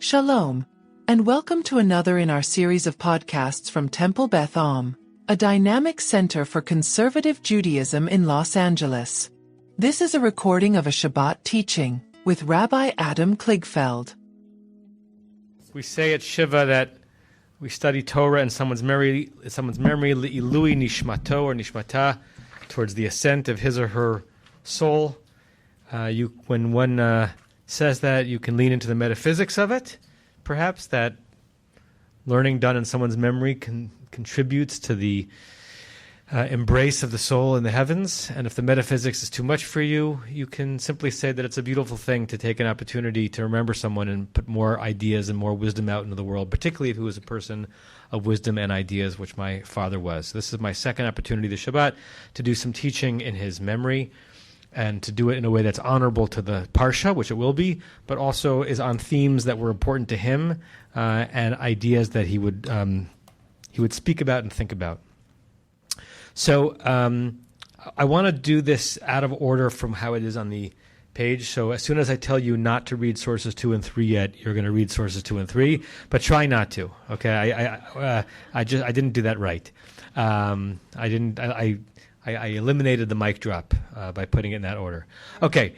Shalom, and welcome to another in our series of podcasts from Temple Beth, a dynamic center for conservative Judaism in Los Angeles. This is a recording of a Shabbat teaching with Rabbi Adam Kligfeld. We say at Shiva that we study Torah in someone's memory, Le'ilui Nishmato or Nishmata, towards the ascent of his or her soul. When one says that, you can lean into the metaphysics of it. Perhaps that learning done in someone's memory contributes to the embrace of the soul in the heavens. And if the metaphysics is too much for you, you can simply say that it's a beautiful thing to take an opportunity to remember someone and put more ideas and more wisdom out into the world, particularly if he was a person of wisdom and ideas, which my father was. This is my second opportunity this Shabbat to do some teaching in his memory, and to do it in a way that's honorable to the Parsha, which it will be, but also is on themes that were important to him and ideas that he would speak about and think about. So I want to do this out of order from how it is on the page. So as soon as I tell you not to read sources 2 and 3 yet, you're going to read sources 2 and 3, but try not to. Okay, I didn't do that right. I eliminated the mic drop by putting it in that order. Okay,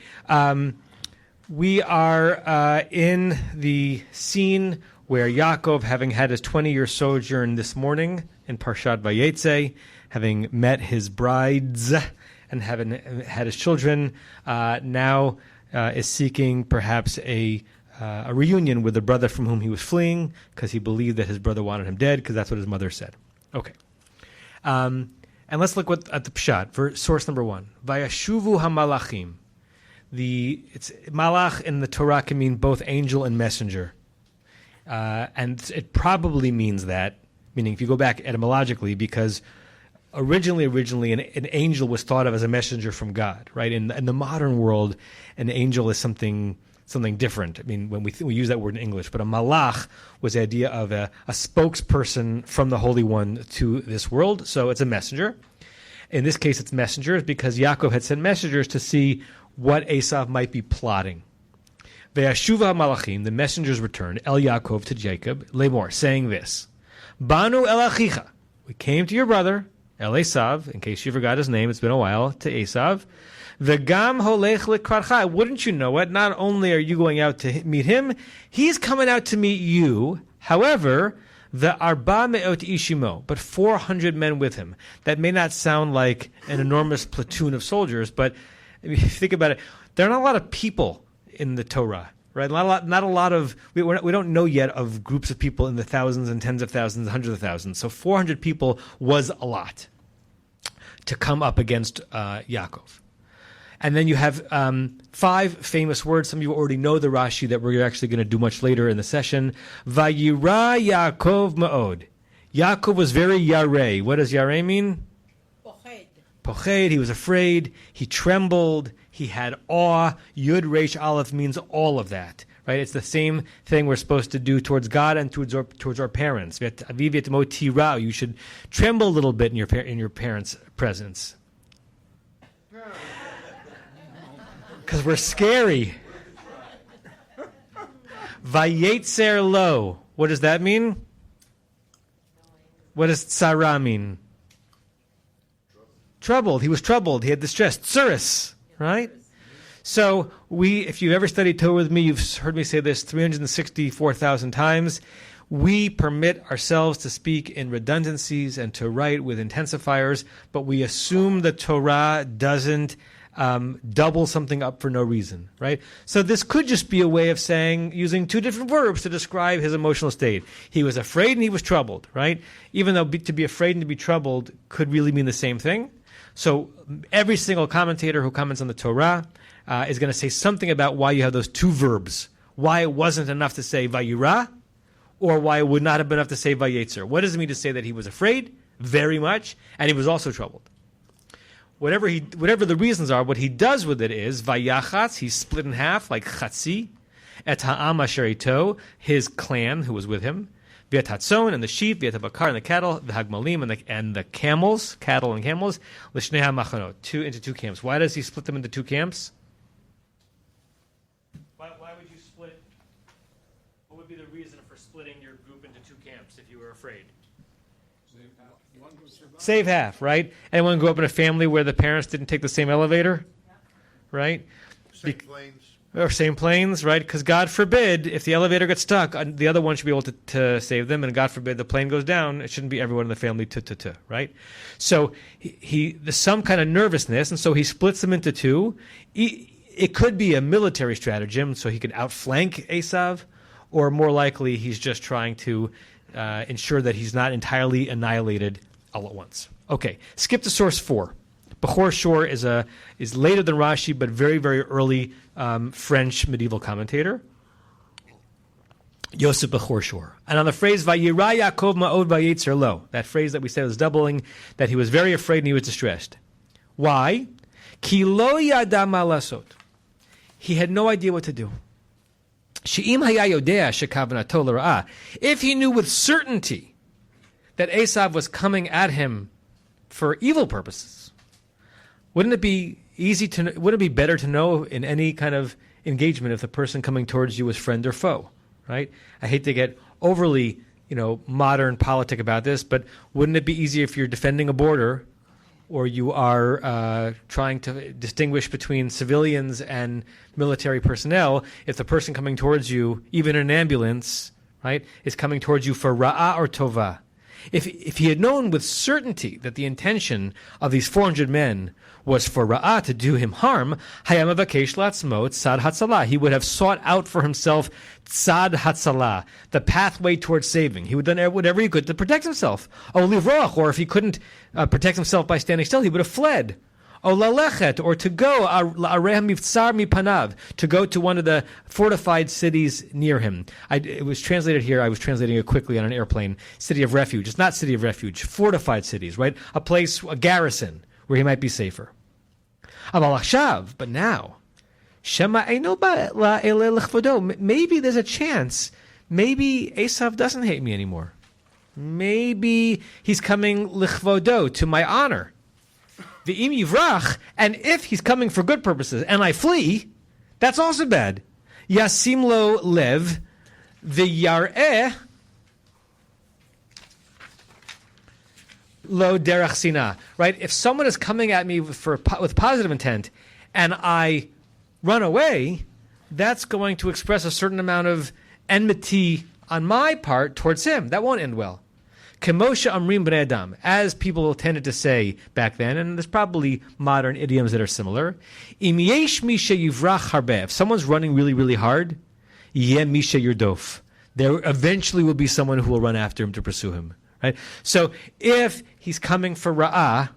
we are in the scene where Yaakov, having had his 20-year sojourn this morning in Parshat Vayetze, having met his brides and having had his children, now is seeking perhaps a reunion with the brother from whom he was fleeing, because he believed that his brother wanted him dead, because that's what his mother said. Okay. And let's look at the Pshat, for source number 1. Vayashuvu hamalachim. It's malach in the Torah can mean both angel and messenger. And it probably means that, meaning if you go back etymologically, because originally an angel was thought of as a messenger from God, right? In the modern world, an angel is something different. I mean, when we use that word in English, but a malach was the idea of a spokesperson from the Holy One to this world. So it's a messenger. In this case, it's messengers because Yaakov had sent messengers to see what Esau might be plotting. Ve'ashuva malachim, the messengers returned, El Yaakov to Jacob, Lemor, saying this, Banu el achicha, we came to your brother, El Esau, in case you forgot his name, it's been a while, to Esau. V'gam holech lekvarcha, wouldn't you know it? Not only are you going out to meet him, he's coming out to meet you. However, the arba me'ot ishimo, but 400 men with him. That may not sound like an enormous platoon of soldiers, but if you think about it, there are not a lot of people in the Torah, right? Not a lot of, we don't know yet of groups of people in the thousands and tens of thousands, hundreds of thousands. So 400 people was a lot to come up against Yaakov. And then you have 5 famous words. Some of you already know the Rashi that we're actually going to do much later in the session. Vayira Yaakov ma'od. Yaakov was very yareh. What does yareh mean? Poched. He was afraid. He trembled. He had awe. Yud Resh Aleph means all of that. Right? It's the same thing we're supposed to do towards God and towards our parents. You should tremble a little bit in your parents' presence. Because we're scary. Vayetzer lo. What does that mean? What does tsara mean? Troubled. He was troubled. He had distress. Tsuris. Right? So if you've ever studied Torah with me, you've heard me say this 364,000 times. We permit ourselves to speak in redundancies and to write with intensifiers, but we assume the Torah doesn't double something up for no reason, right? So this could just be a way of saying, using 2 different verbs to describe his emotional state. He was afraid and he was troubled, right? Even though to be afraid and to be troubled could really mean the same thing. So every single commentator who comments on the Torah is going to say something about why you have those 2 verbs, why it wasn't enough to say vayira, or why it would not have been enough to say vayetzer. What does it mean to say that he was afraid? Very much, and he was also troubled. Whatever the reasons are, what he does with it is vayachatz. He's split in half, like chatzi. Et ha'am asher ito, his clan who was with him. V'et hatzon, and the sheep. V'et ha'bakar, and the cattle. V'hagmalim, and the camels, cattle and camels. L'shnei ha'machanot, into 2 camps. Why does he split them into 2 camps? Why would you split What would be the reason for splitting your group into two camps if you were afraid? Save half, right? Anyone grew up in a family where the parents didn't take the same elevator, right? Same planes. Or same planes, right? Because God forbid, if the elevator gets stuck, the other one should be able to save them, and God forbid the plane goes down, it shouldn't be everyone in the family right? So there's some kind of nervousness, and so he splits them into two. It could be a military stratagem, so he can outflank Esau, or more likely he's just trying to ensure that he's not entirely annihilated all at once. Okay, skip to source 4. Bechor Shor is later than Rashi, but very, very early French medieval commentator. Yosef Bechor Shor. And on the phrase, Vayira Yaakov ma'od vayetzer lo, that phrase that we said was doubling, that he was very afraid and he was distressed. Why? Ki lo yada ma lasot. He had no idea what to do. She'im haya yodea shekavanato l'ra'ah. If he knew with certainty that Esau was coming at him for evil purposes, wouldn't it be wouldn't it be better to know in any kind of engagement if the person coming towards you is friend or foe, right? I hate to get overly, modern politic about this, but wouldn't it be easier if you're defending a border or you are trying to distinguish between civilians and military personnel if the person coming towards you, even in an ambulance, right, is coming towards you for ra'ah or tova? If he had known with certainty that the intention of these 400 men was for Ra'ah to do him harm, hayam avakesh latzmo tzad hatzalah. He would have sought out for himself tzad hatzalah, the pathway towards saving. He would have done whatever he could to protect himself. O livroach, or if he couldn't protect himself by standing still, he would have fled. O lalechet, or to go la'areh mivtzar mipanav, to go to one of the fortified cities near him. It was translated here. I was translating it quickly on an airplane. City of refuge. It's not city of refuge. Fortified cities, right? A place, a garrison where he might be safer. But now, maybe there's a chance. Maybe Esau doesn't hate me anymore. Maybe he's coming lichvodo, to my honor. V'im yivrach, and if he's coming for good purposes and I flee, that's also bad. Yasim lo lev v'yar'eh lo derech sina. Right? If someone is coming at me with positive intent and I run away, that's going to express a certain amount of enmity on my part towards him. That won't end well. Kemosha amrim b'nei adam, as people tended to say back then, and there's probably modern idioms that are similar. Im yesh misha yivrach harbeh. If someone's running really, really hard, yeh misha yirdof. There eventually will be someone who will run after him to pursue him. Right? So if he's coming for ra'ah,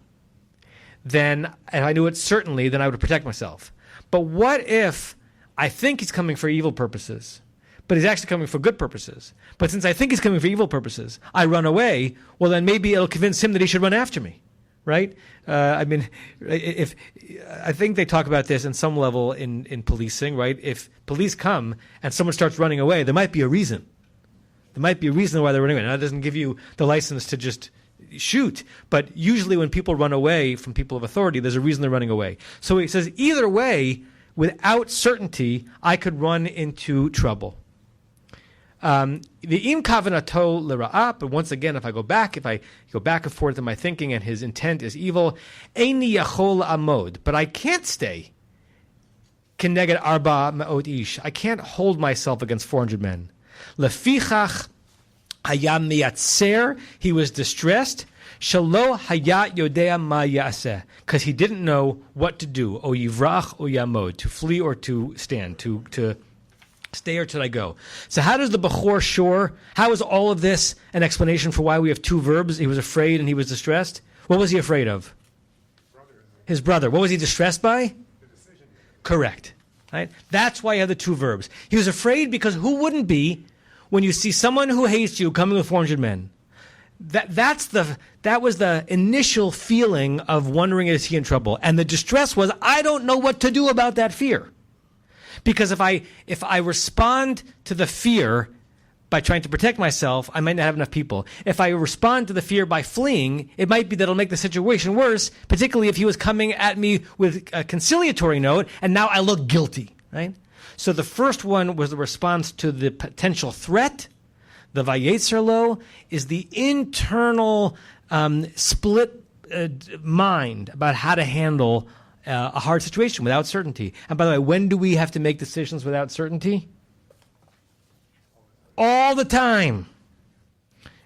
then, and I knew it certainly, then I would protect myself. But what if I think he's coming for evil purposes, but he's actually coming for good purposes? But since I think he's coming for evil purposes, I run away, well, then maybe it'll convince him that he should run after me, right? I think they talk about this in some level in policing, right? If police come and someone starts running away, there might be a reason. There might be a reason why they're running away. Now, that doesn't give you the license to just shoot, but usually when people run away from people of authority, there's a reason they're running away. So he says, either way, without certainty, I could run into trouble. The im kavanato l'ra'ah, but once again, if I go back and forth in my thinking and his intent is evil, eini yachol amod, but I can't stay. Keneged arba ma'ot ish, I can't hold myself against 400 men. Lefichach hayam miyatzer, he was distressed. Shalo hayat yodea ma yaseh, because he didn't know what to do. O yivrach o yamod, to flee or to stand, to stay or should I go? So how does the Bechor Shor, how is all of this an explanation for why we have two verbs? He was afraid and he was distressed. What was he afraid of? His brother. What was he distressed by? The decision. Correct. Right? That's why you have the two verbs. He was afraid because who wouldn't be when you see someone who hates you coming with 400 men? That was the initial feeling of wondering, is he in trouble? And the distress was, I don't know what to do about that fear. Because if I respond to the fear by trying to protect myself, I might not have enough people. If I respond to the fear by fleeing, it might be that it'll make the situation worse, particularly if he was coming at me with a conciliatory note, and now I look guilty, right? So the first one was the response to the potential threat. The vayetzer lo is the internal split mind about how to handle a hard situation without certainty. And by the way, when do we have to make decisions without certainty? All the time.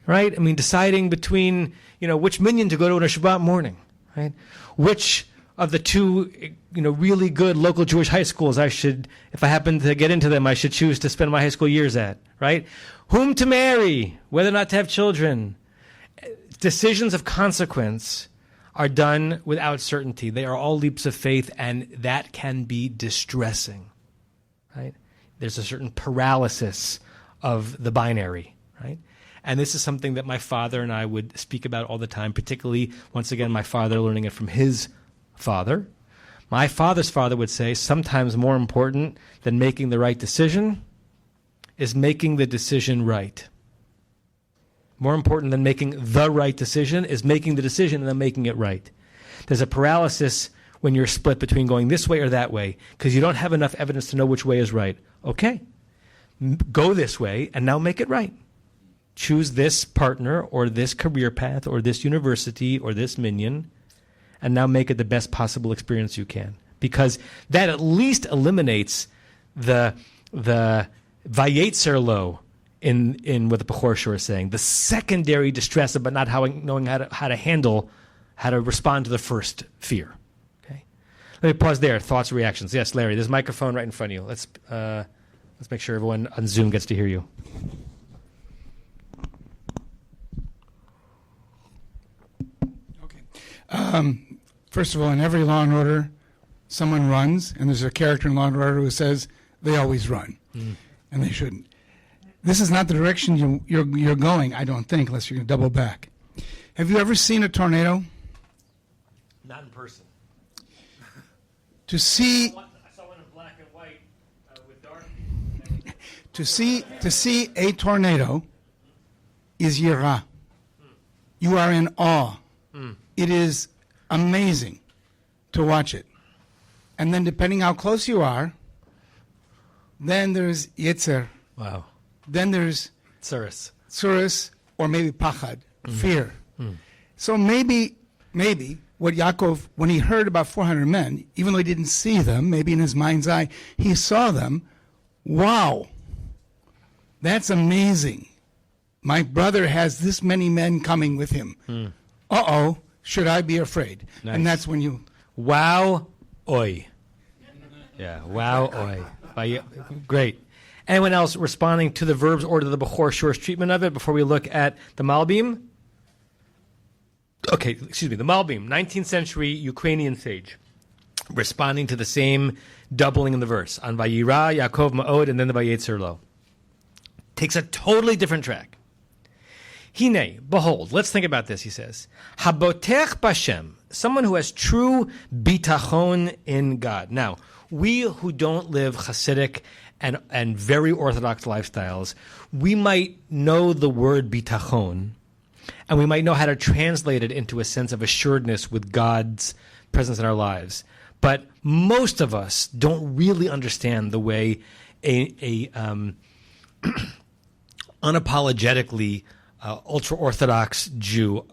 Right? I mean, deciding between, which minyan to go to on a Shabbat morning, right? Which of the two, really good local Jewish high schools if I happen to get into them, I should choose to spend my high school years at, right? Whom to marry, whether or not to have children. Decisions of consequence are done without certainty. They are all leaps of faith, and that can be distressing, right? There's a certain paralysis of the binary, right? And this is something that my father and I would speak about all the time, particularly, once again, my father learning it from his father. My father's father would say sometimes more important than making the right decision is making the decision right. More important than making the right decision is making the decision and then making it right. There's a paralysis when you're split between going this way or that way because you don't have enough evidence to know which way is right. Okay, go this way and now make it right. Choose this partner or this career path or this university or this minyan and now make it the best possible experience you can. Because that at least eliminates the vayetzer lo in what the Bechor Shur is saying, the secondary distress about not knowing how to respond to the first fear. Okay, let me pause there. Thoughts, reactions. Yes, Larry, there's a microphone right in front of you. Let's make sure everyone on Zoom gets to hear you. First of all, in every Law and Order, someone runs, and there's a character in Law and Order who says they always run, and they shouldn't. This is not the direction you're going, I don't think, unless you're going to double back. Have you ever seen a tornado? Not in person. To see, I saw one in black and white with dark. to see a tornado is yirah. You are in awe. It is amazing to watch it. And then depending how close you are, then there's yitzer. Wow. Then there's tsuris, or maybe pachad, fear. So maybe what Yaakov, when he heard about 400 men, even though he didn't see them, maybe in his mind's eye, he saw them. Wow, that's amazing. My brother has this many men coming with him. Uh-oh, should I be afraid? Nice. And that's when you... Wow, oi. Yeah, wow, oi. Great. Anyone else responding to the verbs or to the Bechor Shur's treatment of it before we look at the Malbim? Okay, excuse me, the Malbim, 19th century Ukrainian sage, responding to the same doubling in the verse on Vayira, Yaakov Ma'od, and then the Vayetzer lo. Takes a totally different track. Hine, behold, let's think about this, he says. Habotech Bashem, someone who has true bitachon in God. Now, we who don't live Hasidic and very Orthodox lifestyles, we might know the word bitachon, and we might know how to translate it into a sense of assuredness with God's presence in our lives. But most of us don't really understand the way a unapologetically ultra-Orthodox Jew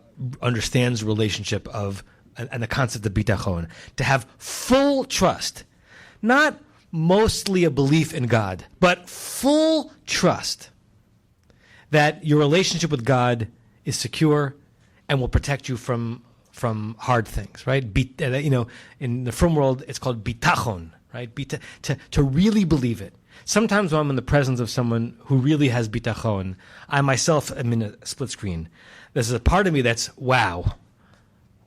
understands the relationship of and the concept of bitachon. To have full trust, not mostly a belief in God, but full trust that your relationship with God is secure and will protect you from hard things, right? In the frum world, it's called bitachon, right? To really believe it. Sometimes when I'm in the presence of someone who really has bitachon, I myself am in a split screen. There's a part of me that's, wow.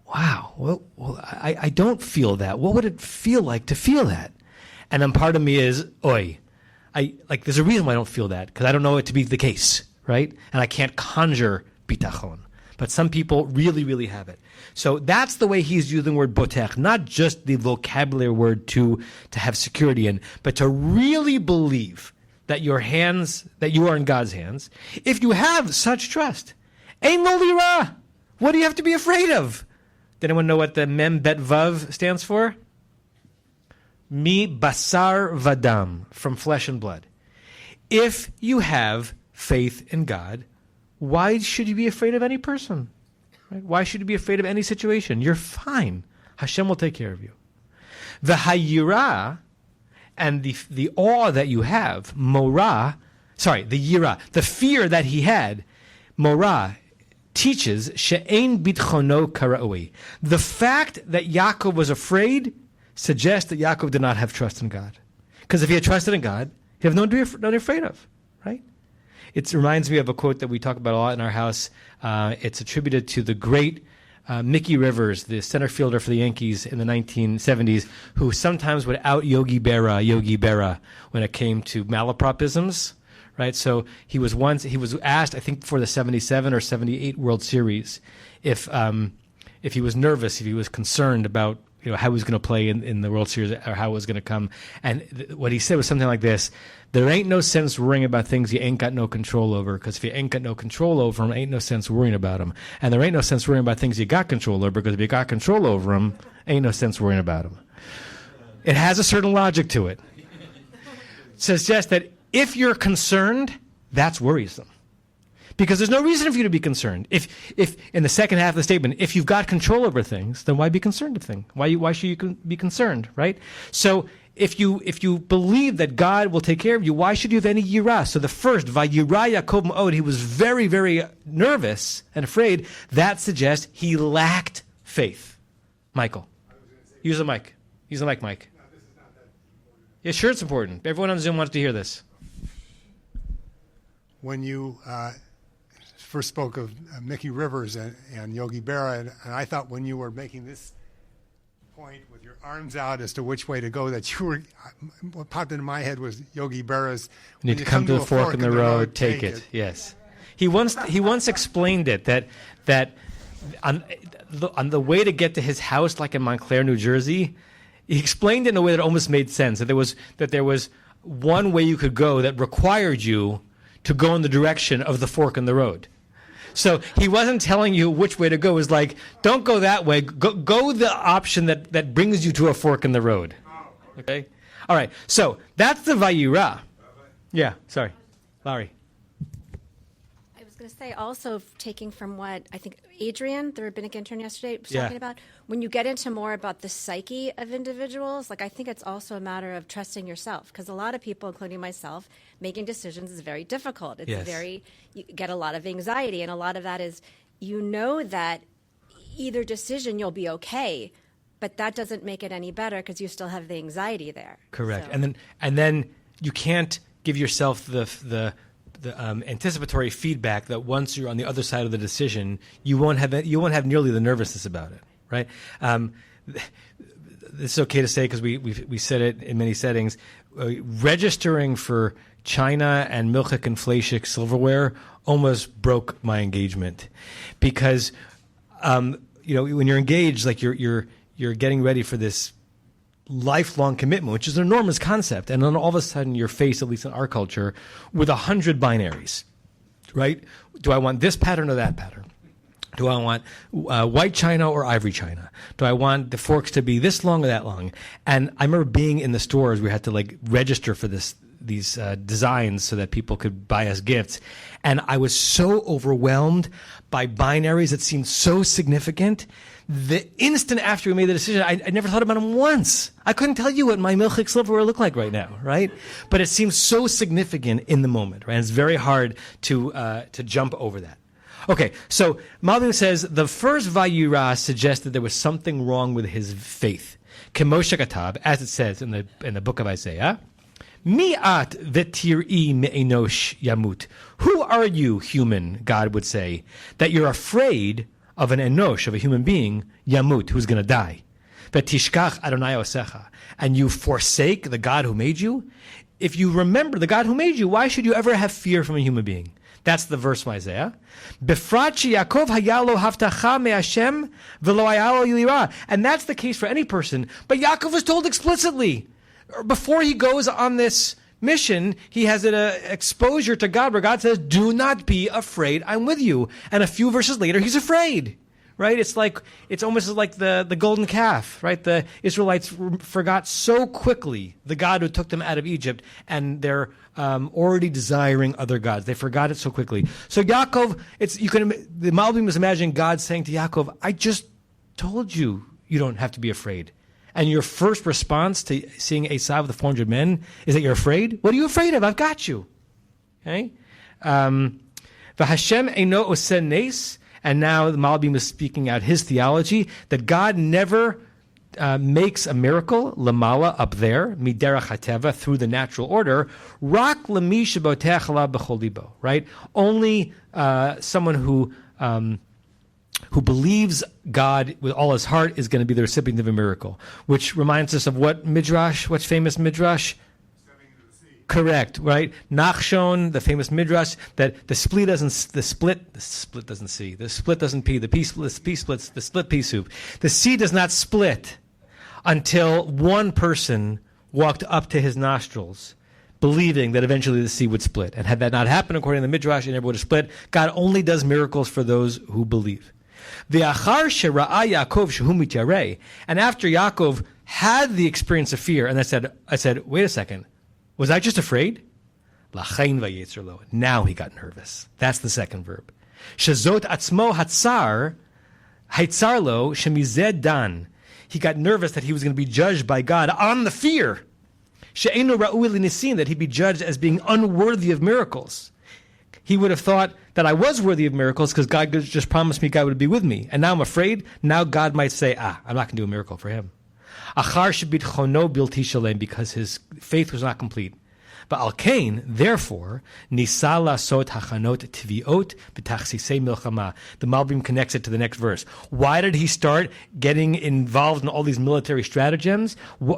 Well, I don't feel that. What would it feel like to feel that? And then part of me is, oi. There's a reason why I don't feel that, because I don't know it to be the case, right? And I can't conjure bitachon. But some people really, really have it. So that's the way he's using the word botech, not just the vocabulary word to have security in, but to really believe that you are in God's hands. If you have such trust, ein lo lira, what do you have to be afraid of? Does anyone know what the Mem Bet Vav stands for? Mi basar vadam, from flesh and blood. If you have faith in God, why should you be afraid of any person? Right? Why should you be afraid of any situation? You're fine. Hashem will take care of you. The hayira, and the awe that you have, the yira, the fear that he had, morah, teaches she'ein bitchono karaui. The fact that Yaakov was afraid suggests that Yaakov did not have trust in God. Because if he had trusted in God, he'd have no one to be afraid of, right? It reminds me of a quote that we talk about a lot in our house. It's attributed to the great Mickey Rivers, the center fielder for the Yankees in the 1970s, who sometimes would out Yogi Berra when it came to malapropisms, right? So he was asked, I think for the 77 or 78 World Series, if he was nervous, if he was concerned about how he was going to play in the World Series or how it was going to come. And what he said was something like this: there ain't no sense worrying about things you ain't got no control over, because if you ain't got no control over them, ain't no sense worrying about them. And there ain't no sense worrying about things you got control over, because if you got control over them, ain't no sense worrying about them. It has a certain logic to it. It suggests that if you're concerned, that's worrisome. Because there's no reason for you to be concerned. If in the second half of the statement, if you've got control over things, then why be concerned of things? Why should you be concerned, right? So if you believe that God will take care of you, why should you have any yirah? So the first, vayirah Yaakov ma'od, he was very, very nervous and afraid. That suggests he lacked faith. Michael, use the mic. Use the mic, Mike. No, this is not that important. Yeah, sure it's important. Everyone on Zoom wants to hear this. When you first spoke of Mickey Rivers and Yogi Berra, and I thought when you were making this point with your arms out as to which way to go, that you were, what popped into my head was Yogi Berra's, You need to come to a fork in the road, take it. Yes. He once explained it, that on the way to get to his house, like in Montclair, New Jersey, he explained it in a way that almost made sense, that there was one way you could go that required you to go in the direction of the fork in the road. So he wasn't telling you which way to go. It was like, don't go that way. Go the option that brings you to a fork in the road. Okay? All right. So that's the Vayirah. Yeah. Sorry. Larry. I was going to say also, taking from what I think Adrian, the rabbinic intern yesterday, was Yeah. talking about, when you get into more about the psyche of individuals, like I think it's also a matter of trusting yourself, because a lot of people, including myself, making decisions is very difficult. It's Yes. you get a lot of anxiety, and a lot of that is, that either decision you'll be okay, but that doesn't make it any better because you still have the anxiety there. Correct. So- And then you can't give yourself the anticipatory feedback that once you're on the other side of the decision, you won't have nearly the nervousness about it, right? It's okay to say, because we said it in many settings. Registering for China and Milchik and Fleishik silverware almost broke my engagement, because when you're engaged, like you're getting ready for this lifelong commitment, which is an enormous concept, and then all of a sudden you're faced, at least in our culture, with 100 binaries, right? Do I want this pattern or that pattern? Do I want white china or ivory china? Do I want the forks to be this long or that long? And I remember being in the stores, we had to register for these designs so that people could buy us gifts. And I was so overwhelmed by binaries that seemed so significant. The instant after we made the decision, I never thought about them once. I couldn't tell you what my Milchik silverware looked like right now, right? But it seems so significant in the moment, right? It's very hard to jump over that. Okay, so Malbim says the first Vayirah suggests that there was something wrong with his faith. Kemoshe Katab, as it says in the book of Isaiah, Mi'at v'tir'i me'enosh yamut. Who are you, human, God would say, that you're afraid of an enosh, of a human being, yamut, who's going to die? V'tishkach Adonai osecha. And you forsake the God who made you? If you remember the God who made you, why should you ever have fear from a human being? That's the verse from Isaiah. Befrat Yaakov hayalo haftacha me'Hashem v'lo hayalo yirah. And that's the case for any person. But Yaakov was told explicitly, before he goes on this mission, he has an exposure to God where God says, do not be afraid, I'm with you. And a few verses later, he's afraid, right? It's almost like the golden calf, right? The Israelites forgot so quickly the God who took them out of Egypt, and they're already desiring other gods. They forgot it so quickly. So Yaakov, the Malbim is imagining God saying to Yaakov, I just told you don't have to be afraid. And your first response to seeing Esau with the 400 men is that you're afraid? What are you afraid of? I've got you. Okay? V'Hashem eino oseh nes, and now the Malbim is speaking out his theology that God never makes a miracle, lamala, up there, miderach hateva, through the natural order, rak lemi sheboteach alav b'chol libo, right? Only someone who believes God with all his heart is going to be the recipient of a miracle, which reminds us of what midrash, what's famous midrash? Correct, right? Nachshon, the famous midrash, that the split doesn't see, the split doesn't pee, the pee splits, the split pea soup. The sea does not split until one person walked up to his nostrils, believing that eventually the sea would split. And had that not happened, according to the midrash, it never would have split. God only does miracles for those who believe. And after Yaakov had the experience of fear, and I said, wait a second, was I just afraid? Now he got nervous. That's the second verb. Shazot atzmo hatzar, haitzarlo shemized dan. He got nervous that he was going to be judged by God on the fear. She'enu ra'ui l'nisin, that he'd be judged as being unworthy of miracles. He would have thought that I was worthy of miracles because God just promised me God would be with me. And now I'm afraid. Now God might say, I'm not going to do a miracle for him. Achar shebitchono bilti shalem, because his faith was not complete. But al kain, therefore, nisa lasot hachanot tviot b'tachsisei milchama. The Malbim connects it to the next verse. Why did he start getting involved in all these military stratagems?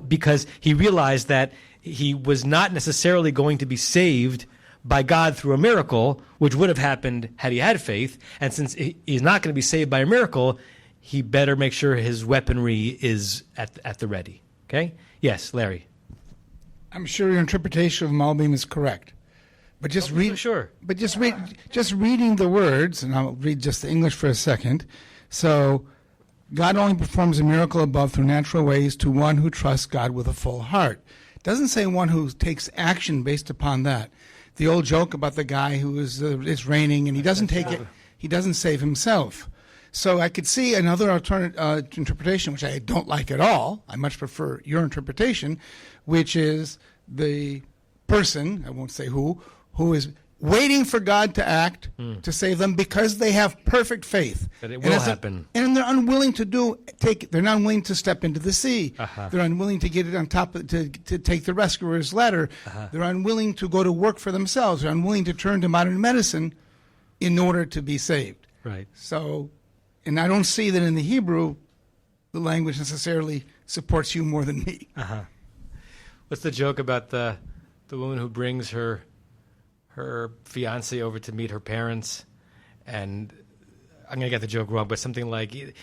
Because he realized that he was not necessarily going to be saved by God through a miracle, which would have happened had he had faith. And since he's not going to be saved by a miracle, he better make sure his weaponry is at the ready. Okay? Yes, Larry. I'm sure your interpretation of Malbim is correct, but just Sure. But just reading the words, and I'll read just the English for a second. So, God only performs a miracle above through natural ways to one who trusts God with a full heart. It doesn't say one who takes action based upon that. The old joke about the guy who is it's raining and he doesn't take it. He doesn't save himself. So I could see another alternate interpretation, which I don't like at all. I much prefer your interpretation, which is the person, I won't say who is waiting for God to act to save them because they have perfect faith. That it will happen. And they're unwilling they're not willing to step into the sea. They're unwilling to get it on top to take the rescuer's ladder. They're unwilling to go to work for themselves. They're unwilling to turn to modern medicine in order to be saved. Right. So, and I don't see that in the Hebrew, the language necessarily supports you more than me. What's the joke about the woman who brings her fiance over to meet her parents, and I'm going to get the joke wrong, but something like, you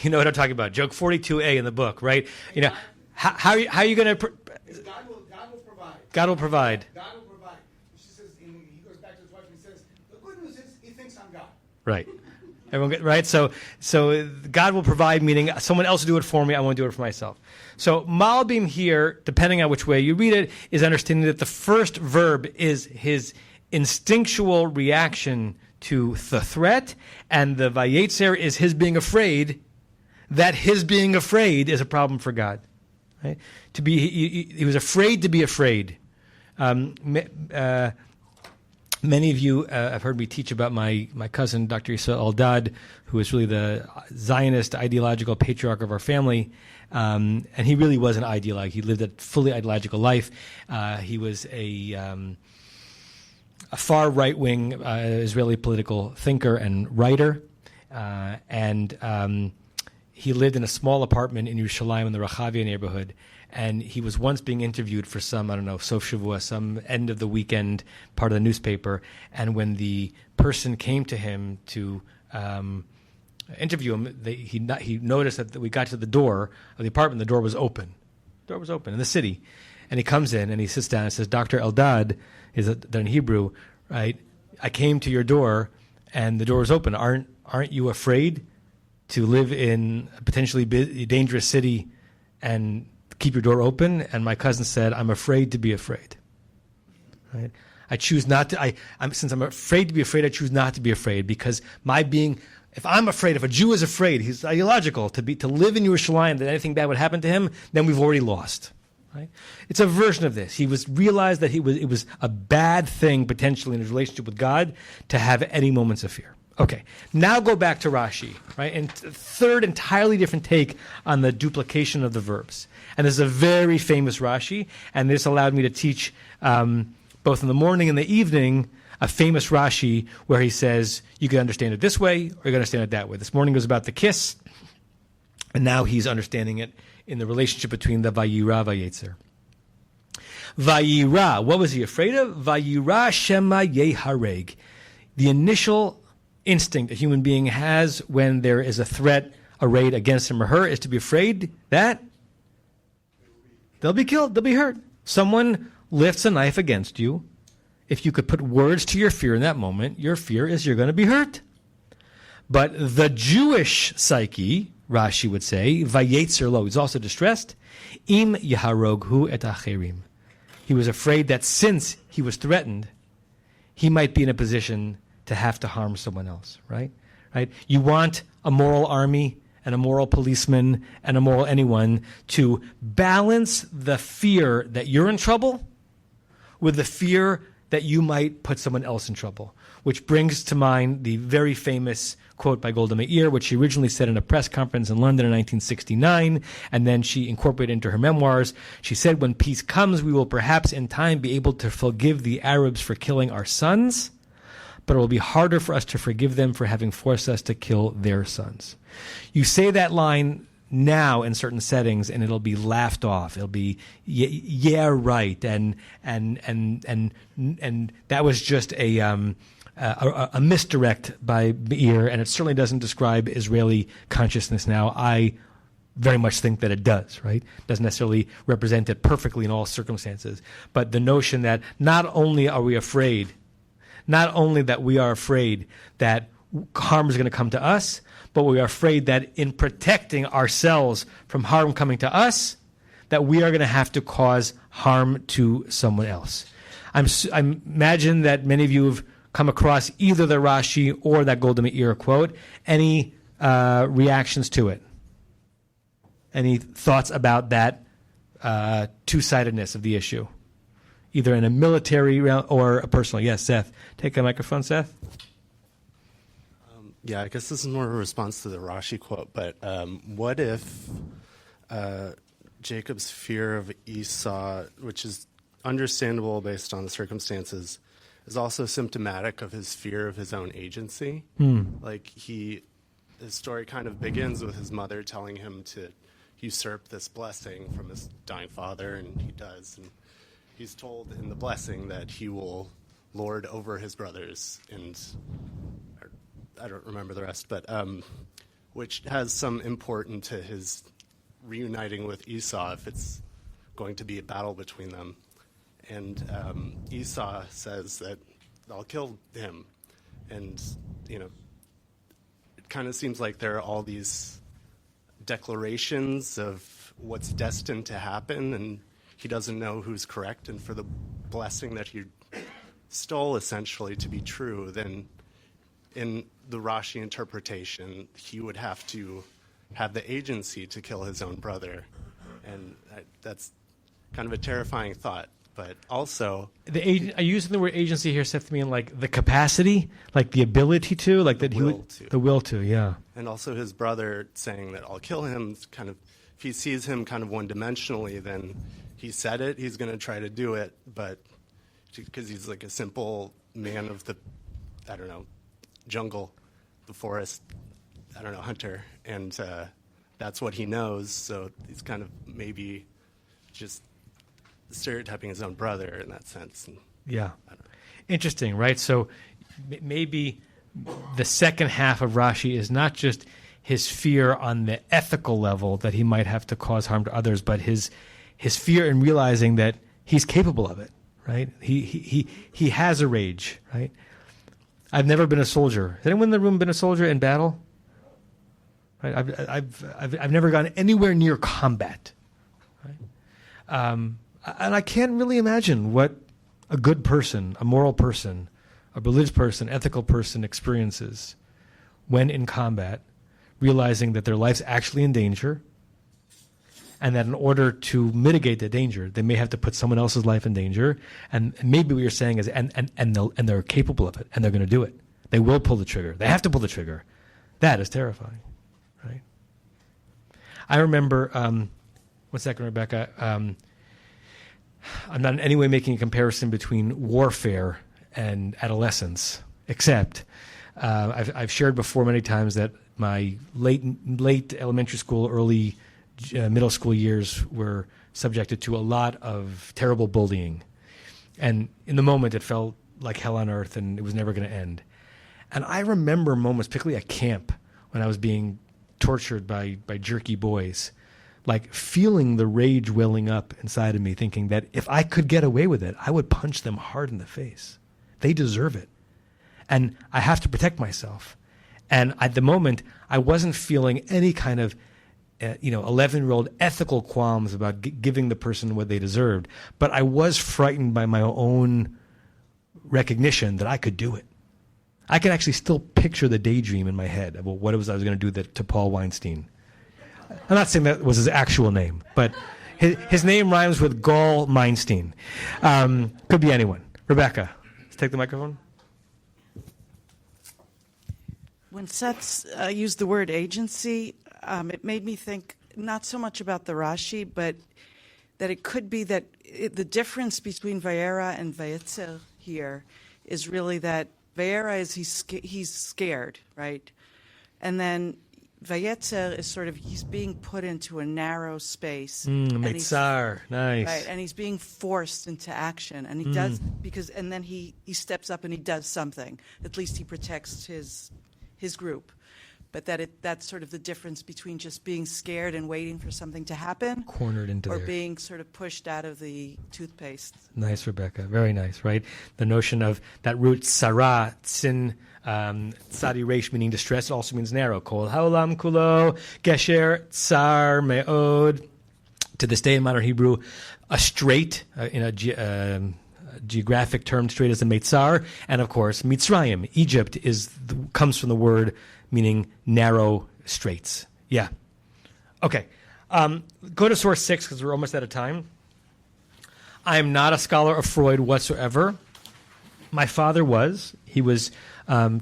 know what I'm talking about, joke 42A in the book, right? You know, how are you going to... God will provide. God will provide. God will provide. She says, he goes back to his wife and says, the good news is he thinks I'm God. Right. Right? So God will provide, meaning someone else will do it for me, I won't do it for myself. So Malbim here, depending on which way you read it, is understanding that the first verb is his instinctual reaction to the threat, and the vayetzer is his being afraid that his being afraid is a problem for God. Right? He was afraid to be afraid. Many of you have heard me teach about my cousin, Dr. Esau Eldad, who is really the Zionist ideological patriarch of our family. And he really was an ideologue. He lived a fully ideological life. He was a far right-wing Israeli political thinker and writer. And he lived in a small apartment in Yerushalayim in the Rehavia neighborhood. And he was once being interviewed for some, Sof Shavua, some end of the weekend part of the newspaper. And when the person came to him to interview him, he noticed that we got to the door of the apartment. The door was open. The door was open in the city. And he comes in and he sits down and says, Dr. Eldad, they're in Hebrew, right? I came to your door and the door was open. Aren't aren't you afraid to live in a potentially dangerous city and keep your door open? And my cousin said, I'm afraid to be afraid. Right? I choose not to. Since I'm afraid to be afraid, I choose not to be afraid, because if I'm afraid, if a Jew is afraid, he's ideological, to live in Yerushalayim, that anything bad would happen to him, then we've already lost. Right? It's a version of this. He realized that it was a bad thing potentially in his relationship with God to have any moments of fear. Okay, now go back to Rashi, right? And third entirely different take on the duplication of the verbs. And this is a very famous Rashi, and this allowed me to teach both in the morning and the evening a famous Rashi where he says you can understand it this way or you can understand it that way. This morning was about the kiss, and now he's understanding it in the relationship between the Vayira Vayetzer. Vayira, what was he afraid of? Vayira Shema Yehareg. The initial instinct a human being has when there is a threat arrayed against him or her is to be afraid that they'll be killed, they'll be hurt. Someone lifts a knife against you. If you could put words to your fear in that moment, your fear is you're going to be hurt. But the Jewish psyche, Rashi would say, Vayetzer lo, he's also distressed, im yaharoghu et acherim. He was afraid that since he was threatened, he might be in a position to have to harm someone else, right? Right? You want a moral army and a moral policeman and a moral anyone to balance the fear that you're in trouble with the fear that you might put someone else in trouble, which brings to mind the very famous quote by Golda Meir, which she originally said in a press conference in London in 1969, and then she incorporated into her memoirs. She said, when peace comes, we will perhaps in time be able to forgive the Arabs for killing our sons, but it will be harder for us to forgive them for having forced us to kill their sons. You say that line now in certain settings, and it'll be laughed off. It'll be yeah, right, and that was just a misdirect by Meir, and it certainly doesn't describe Israeli consciousness now. I very much think that it does, right? Doesn't necessarily represent it perfectly in all circumstances, but the notion that not only are we afraid, not only that we are afraid that harm is going to come to us, but we are afraid that in protecting ourselves from harm coming to us, that we are going to have to cause harm to someone else. I imagine that many of you have come across either the Rashi or that Golda Meir quote. Any reactions to it? Any thoughts about that two-sidedness of the issue, either in a military or a personal? Yes, Seth. Take a microphone, Seth. Yeah, I guess this is more of a response to the Rashi quote, but what if Jacob's fear of Esau, which is understandable based on the circumstances, is also symptomatic of his fear of his own agency? Like his story kind of begins with his mother telling him to usurp this blessing from his dying father, and he does. And he's told in the blessing that he will lord over his brothers, and I don't remember the rest, but which has some import into his reuniting with Esau if it's going to be a battle between them. And Esau says that I'll kill him. And, it kind of seems like there are all these declarations of what's destined to happen, and he doesn't know who's correct. And for the blessing that he stole essentially to be true, then in the Rashi interpretation, he would have to have the agency to kill his own brother. And that's kind of a terrifying thought. But also, are you using the word agency here, Seth, to mean like the capacity, like the ability to, like that the will to, yeah. And also his brother saying that I'll kill him, kind of, if he sees him kind of one-dimensionally, then he said it, he's going to try to do it, but because he's like a simple man of the, jungle, the forest, hunter, and that's what he knows, so he's kind of maybe just stereotyping his own brother in that sense. And, yeah. Interesting, right? So maybe the second half of Rashi is not just his fear on the ethical level that he might have to cause harm to others, but his fear in realizing that he's capable of it, right? He has a rage, right? I've never been a soldier. Has anyone in the room been a soldier in battle? Right? I've never gone anywhere near combat. Right? And I can't really imagine what a good person, a moral person, a religious person, ethical person experiences when in combat, realizing that their life's actually in danger, and that in order to mitigate the danger, they may have to put someone else's life in danger. And maybe what you're saying is, and they're capable of it, and they're going to do it. They will pull the trigger. They have to pull the trigger. That is terrifying, right? I remember, 1 second, Rebecca. I'm not in any way making a comparison between warfare and adolescence, except I've shared before many times that my late elementary school, early middle school years were subjected to a lot of terrible bullying. And in the moment, it felt like hell on earth, and it was never going to end. And I remember moments, particularly at camp, when I was being tortured by jerky boys, like feeling the rage welling up inside of me, thinking that if I could get away with it, I would punch them hard in the face. They deserve it. And I have to protect myself. And at the moment, I wasn't feeling any kind of 11-year-old ethical qualms about giving the person what they deserved. But I was frightened by my own recognition that I could do it. I can actually still picture the daydream in my head about what it was I was going to do to Paul Weinstein. I'm not saying that was his actual name, but his name rhymes with Gall Meinstein. Could be anyone. Rebecca, let's take the microphone. When Seth used the word agency, it made me think not so much about the Rashi, but that it could be that the difference between Vayera and Vayetzer here is really that Vayera is he's scared, right? And then Vayetzer is sort of, he's being put into a narrow space. Mitzar, nice. Right, and he's being forced into action. And he does, and then he steps up and he does something. At least he protects his group. But that's sort of the difference between just being scared and waiting for something to happen. Cornered into or there. being sort of pushed out of the toothpaste. Nice, Rebecca. Very nice, right? The notion of that root tzara, tzin, tzadi resh, meaning distress, also means narrow. Kol haolam kulo, gesher, tsar, me'od. To this day in modern Hebrew, a strait, in a geographic term, strait is a meitzar. And of course, Mitzrayim, Egypt, comes from the word meaning narrow straits. Yeah. Okay. Go to source 6 because we're almost out of time. I am not a scholar of Freud whatsoever. My father was. He was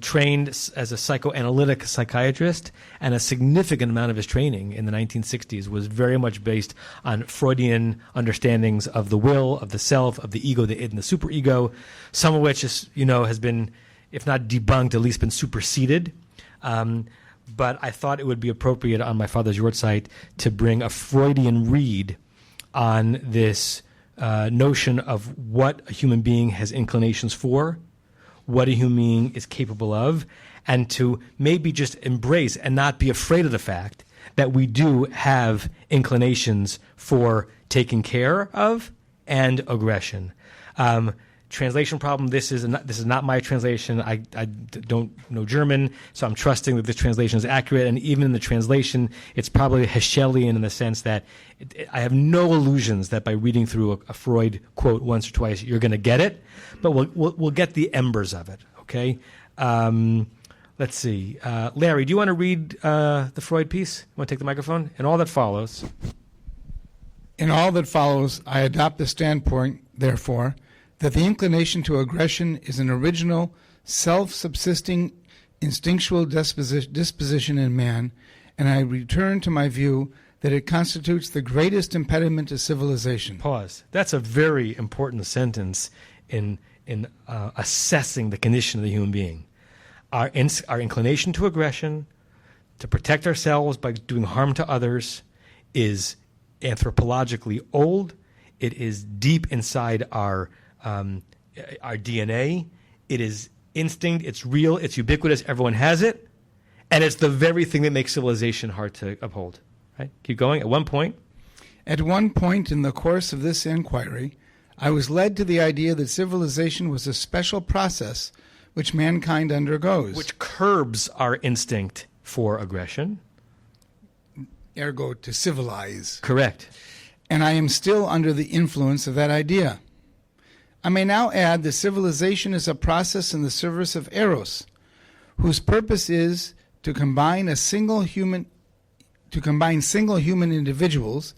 trained as a psychoanalytic psychiatrist, and a significant amount of his training in the 1960s was very much based on Freudian understandings of the will, of the self, of the ego, the id, and the superego, some of which is, has been, if not debunked, at least been superseded. But I thought it would be appropriate on my father's yahrzeit to bring a Freudian read on this notion of what a human being has inclinations for, what a human being is capable of, and to maybe just embrace and not be afraid of the fact that we do have inclinations for taking care of and aggression. Translation problem. This is not my translation. I don't know German, so I'm trusting that this translation is accurate. And even in the translation, it's probably Heschelian in the sense that I have no illusions that by reading through a Freud quote once or twice, you're going to get it. But we'll get the embers of it. Okay. Let's see. Larry, do you want to read the Freud piece? You want to take the microphone? And all that follows. In all that follows, I adopt the standpoint, therefore, that the inclination to aggression is an original, self-subsisting, instinctual disposition in man, and I return to my view that it constitutes the greatest impediment to civilization. Pause. That's a very important sentence in assessing the condition of the human being. Our inclination to aggression, to protect ourselves by doing harm to others, is anthropologically old. It is deep inside our DNA. It is instinct. It's real. It's ubiquitous. Everyone has it. And it's the very thing that makes civilization hard to uphold. Right? Keep going. At one point in the course of this inquiry, I was led to the idea that civilization was a special process which mankind undergoes. Which curbs our instinct for aggression. Ergo, to civilize. Correct. And I am still under the influence of that idea. I may now add that civilization is a process in the service of Eros, whose purpose is to combine single human individuals,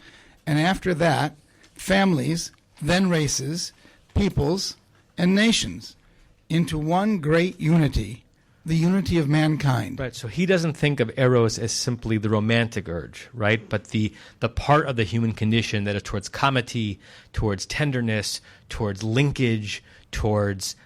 and after that, families, then races, peoples, and nations, into one great unity, the unity of mankind. Right, so he doesn't think of Eros as simply the romantic urge, right? But the part of the human condition that is towards comity, towards tenderness, towards linkage, towards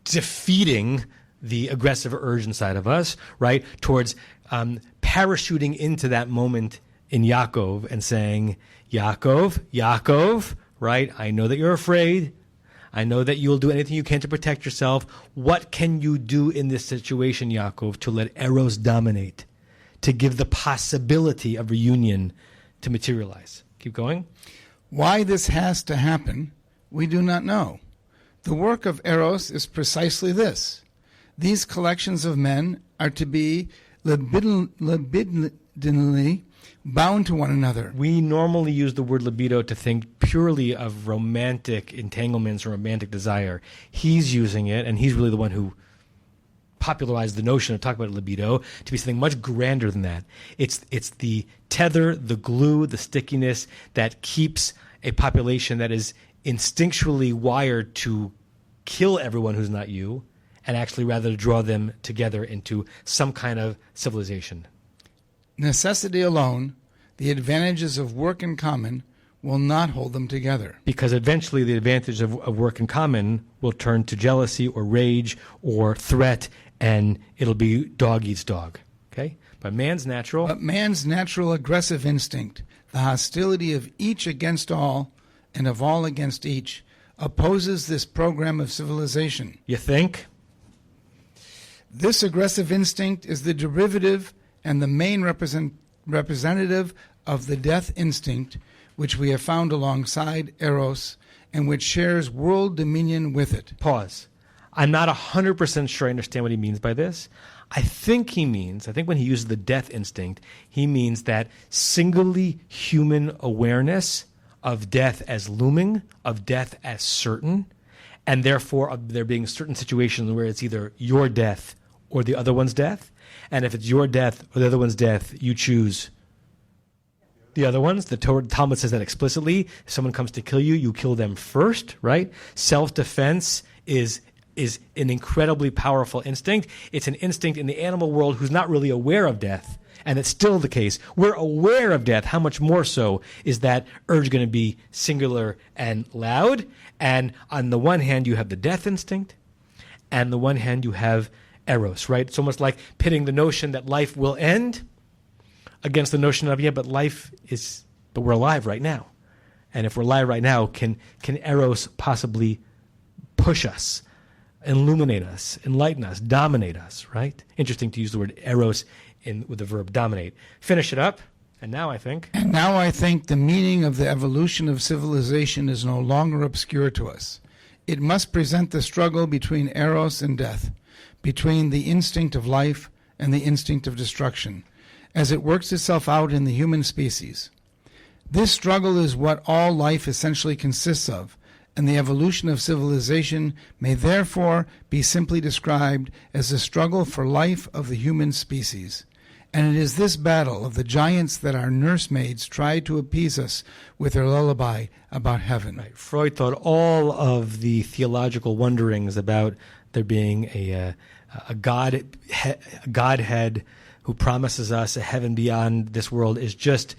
defeating the aggressive urge inside of us, right? Towards parachuting into that moment in Yaakov and saying, Yaakov, right? I know that you're afraid. I know that you'll do anything you can to protect yourself. What can you do in this situation, Yaakov, to let Eros dominate, to give the possibility of reunion to materialize? Keep going. Why this has to happen, we do not know. The work of Eros is precisely this. These collections of men are to be libidinally bound to one another. We normally use the word libido to think purely of romantic entanglements or romantic desire. He's using it, and he's really the one who popularized the notion of talking about libido to be something much grander than that. It's the tether, the glue, the stickiness that keeps a population that is instinctually wired to kill everyone who's not you, and actually rather to draw them together into some kind of civilization. Necessity alone, the advantages of work in common, will not hold them together. Because eventually the advantage of work in common will turn to jealousy or rage or threat, and it'll be dog eats dog. Okay? But man's natural aggressive instinct, the hostility of each against all and of all against each, opposes this program of civilization. You think? This aggressive instinct is the derivative and the main representative of the death instinct, which we have found alongside Eros, and which shares world dominion with it. Pause. I'm not 100% sure I understand what he means by this. I think when he uses the death instinct, he means that singly human awareness of death as looming, of death as certain, and therefore of there being certain situations where it's either your death or the other one's death. And if it's your death or the other one's death, you choose the other ones. The Talmud says that explicitly. If someone comes to kill you, you kill them first, right? Self-defense is an incredibly powerful instinct. It's an instinct in the animal world who's not really aware of death, and it's still the case. We're aware of death. How much more so is that urge going to be singular and loud? And on the one hand, you have the death instinct, and on the one hand, you have Eros, right? It's almost like pitting the notion that life will end against the notion of, but we're alive right now. And if we're alive right now, can Eros possibly push us, illuminate us, enlighten us, dominate us, right? Interesting to use the word Eros with the verb dominate. Finish it up. And now I think the meaning of the evolution of civilization is no longer obscure to us. It must present the struggle between Eros and death, between the instinct of life and the instinct of destruction, as it works itself out in the human species. This struggle is what all life essentially consists of, and the evolution of civilization may therefore be simply described as the struggle for life of the human species. And it is this battle of the giants that our nursemaids tried to appease us with their lullaby about heaven. Right. Freud thought all of the theological wonderings about there being a Godhead who promises us a heaven beyond this world was just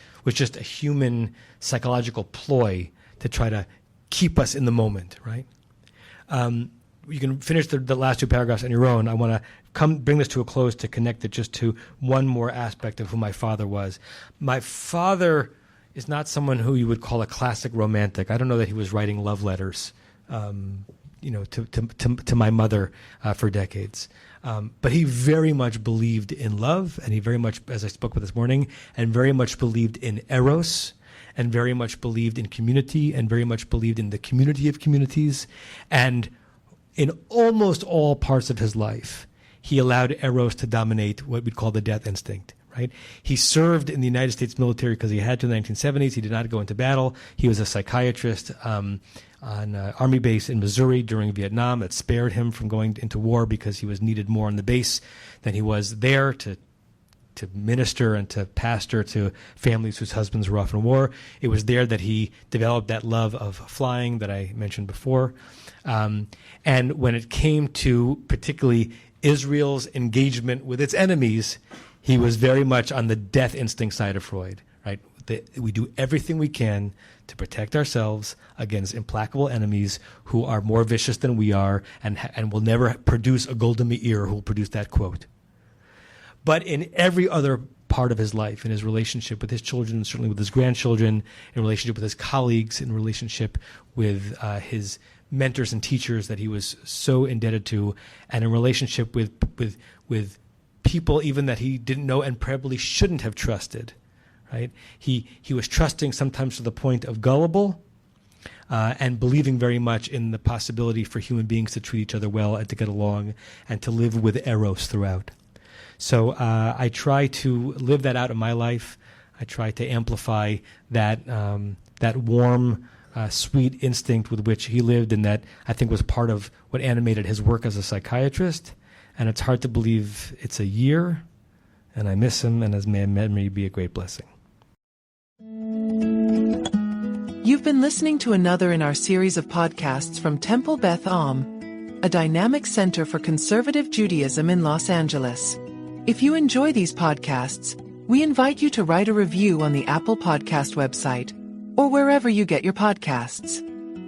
a human psychological ploy to try to keep us in the moment, right? You can finish the last two paragraphs on your own. I want to bring this to a close to connect it just to one more aspect of who my father was. My father is not someone who you would call a classic romantic. I don't know that he was writing love letters, to my mother for decades. But he very much believed in love, and he very much, as I spoke with this morning, and very much believed in Eros, and very much believed in community, and very much believed in the community of communities. And in almost all parts of his life, he allowed Eros to dominate what we'd call the death instinct, right? He served in the United States military because he had to in the 1970s. He did not go into battle. He was a psychiatrist on an army base in Missouri during Vietnam. That spared him from going into war because he was needed more on the base than he was there to minister and to pastor to families whose husbands were off in war. It was there that he developed that love of flying that I mentioned before. And when it came to particularly Israel's engagement with its enemies, he was very much on the death instinct side of Freud, right? We do everything we can to protect ourselves against implacable enemies who are more vicious than we are and will never produce a Golda Meir who will produce that quote. But in every other part of his life, in his relationship with his children, certainly with his grandchildren, in relationship with his colleagues, in relationship with his mentors and teachers that he was so indebted to, and in relationship with people even that he didn't know and probably shouldn't have trusted, right? He was trusting sometimes to the point of gullible and believing very much in the possibility for human beings to treat each other well and to get along and to live with Eros throughout. So I try to live that out in my life. I try to amplify that warm, sweet instinct with which he lived, and that I think was part of what animated his work as a psychiatrist. And it's hard to believe it's a year, and I miss him, and his memory be a great blessing. You've been listening to another in our series of podcasts from Temple Beth Am, a dynamic center for conservative Judaism in Los Angeles. If you enjoy these podcasts, we invite you to write a review on the Apple Podcast website or wherever you get your podcasts.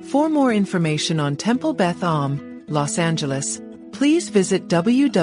For more information on Temple Beth Am, Los Angeles, please visit www.tbala.org.